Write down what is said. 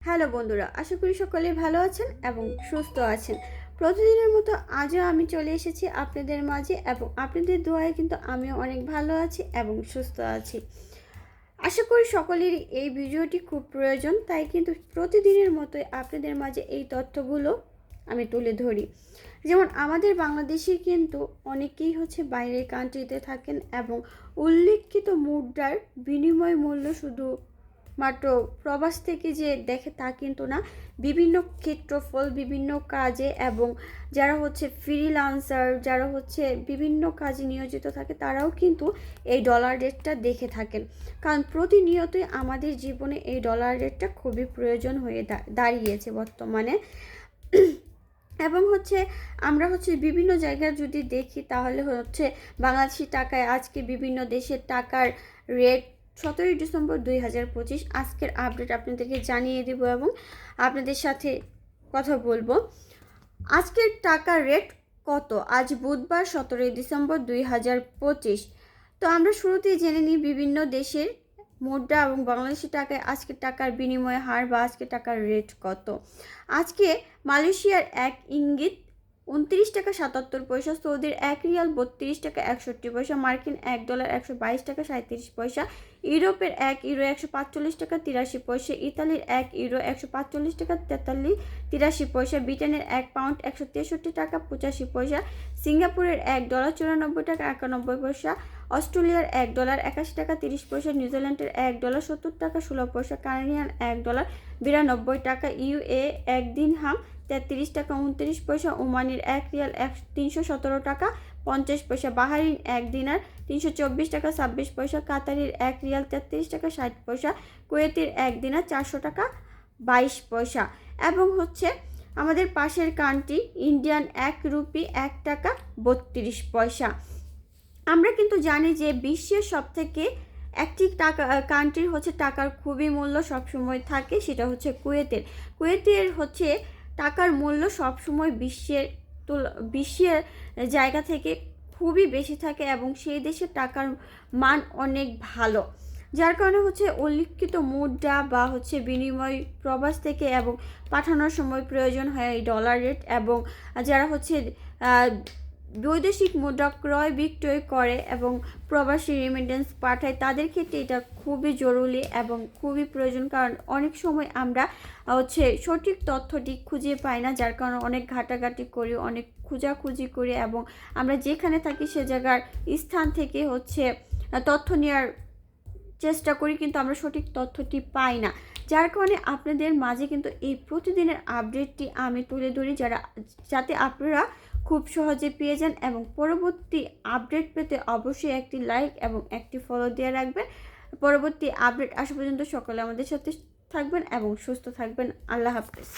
Hello বন্ধুরা, আশা করি সকলেই ভালো আছেন এবং সুস্থ আছেন। প্রতিদিনের মতো আজও আমি চলে এসেছি আপনাদের মাঝে এবং আপনাদের দোয়ায় কিন্তু আমিও অনেক ভালো আছি এবং সুস্থ আছি। আশা করি সকলেরই এই ভিডিওটি খুব প্রয়োজন, তাই কিন্তু প্রতিদিনের মতোই আপনাদের মাঝে এই তথ্যগুলো আমি তুলে ধরি। যেমন আমাদের বাংলাদেশে কিন্তু অনেকেই বাইরের কান্ট্রিতে থাকেন এবং উল্লিখিত মুদ্রার বিনিময় মূল্য শুধু মাত্র প্রবাস থেকে যে দেখে তা কিন্তু না, বিভিন্ন ক্ষেত্রফল, বিভিন্ন কাজে এবং যারা ফ্রিল্যান্সার, যারা বিভিন্ন কাজে নিয়োজিত থাকে, তারাও কিন্তু এই ডলার রেটটা দেখে থাকেন। কারণ প্রতিনিয়তই আমাদের জীবনে এই ডলার রেটটা খুবই প্রয়োজন হয়ে দাঁড়িয়েছে বর্তমানে। এবং আমরা বিভিন্ন জায়গায় যদি দেখি তাহলে বাংলাদেশি টাকায় আজকে বিভিন্ন দেশের টাকার রেট 17 ডিসেম্বর 2025 আজকের আপডেট আপনাদেরকে জানিয়ে দেব এবং আপনাদের সাথে কথা বলবো। আজকের টাকার রেট কত? আজ বুধবার 17 ডিসেম্বর 2025। তো আমরা শুরুতেই জেনে নিই বিভিন্ন দেশের মুদ্রা এবং বাংলাদেশি টাকায় আজকের টাকার বিনিময় হার বা আজকের টাকার রেট কত। আজকে মালয়েশিয়ার 1 ইঙ্গিত 29 টাকা 77 পয়সা, সৌদির 1 রিয়াল 32 টাকা 61 পয়সা, মার্কিন $1 122 টাকা 37 পয়সা, ইউরোপের 1 ইউরো 145 টাকা 83 পয়সা, ইতালির 1 ইউরো 145 টাকা 83 পয়সা, ব্রিটেনের 1 পাউন্ড 163 টাকা 85 পয়সা, সিঙ্গাপুরের $1 94 টাকা 91 পয়সা, অস্ট্রেলিয়ার $1 81 টাকা 30 পয়সা, নিউজিল্যান্ডের $1 70 টাকা 16 পয়সা, কানাডিয়ান $1 92 টাকা, ইউএ 1 দিরহাম 33 টাকা 29 পয়সা, ওমানের 1 রিয়াল 317 টাকা 50 পয়সা, বাহারিন 1 দিনার 324 টাকা 26 পয়সা, কাতারের 1 রিয়াল 33 টাকা 60 পয়সা, কুয়েতের 1 দিনার 400 টাকা 22 পয়সা। এবং আমাদের পাশের কান্ট্রি ইন্ডিয়ান 1 রুপি 1 টাকা 32 পয়সা। আমরা কিন্তু জানি যে বিশ্বের সবথেকে একটি কান্ট্রির টাকার খুবই মূল্য সবসময় থাকে, সেটা কুয়েতের টাকার মূল্য সবসময় বিশ্বের জায়গা থেকে খুবই বেশি থাকে এবং সেই দেশের টাকার মান অনেক ভালো, যার কারণে উল্লিখিত মুদ্রা বা বিনিময় প্রবাস থেকে এবং পাঠানোর সময় প্রয়োজন হয় এই ডলার রেট। এবং যারা বৈদেশিক মুদ্রা ক্রয় বিক্রয় করে এবং প্রবাসী রেমিটেন্স পাঠায়, তাদের ক্ষেত্রে এটা খুবই জরুরি এবং খুবই প্রয়োজন। কারণ অনেক সময় আমরা সঠিক তথ্যটি খুঁজে পাই না, যার কারণে অনেক ঘাটাঘাটি করি, অনেক খোঁজাখুঁজি করি এবং আমরা যেখানে থাকি সে জায়গার স্থান থেকে তথ্য নেওয়ার চেষ্টা করি, কিন্তু আমরা সঠিক তথ্যটি পাই না। যার কারণে আপনাদের মাঝে কিন্তু এই প্রতিদিনের আপডেটটি আমি তুলে ধরি, যাতে আপনারা খুব সহজে পেয়ে যান। এবং পরবর্তী আপডেট পেতে অবশ্যই একটি লাইক এবং একটি ফলো দিয়ে রাখবেন। পরবর্তী আপডেট আসা পর্যন্ত সকলে আমাদের সাথে থাকবেন এবং সুস্থ থাকবেন। আল্লাহ হাফেজ।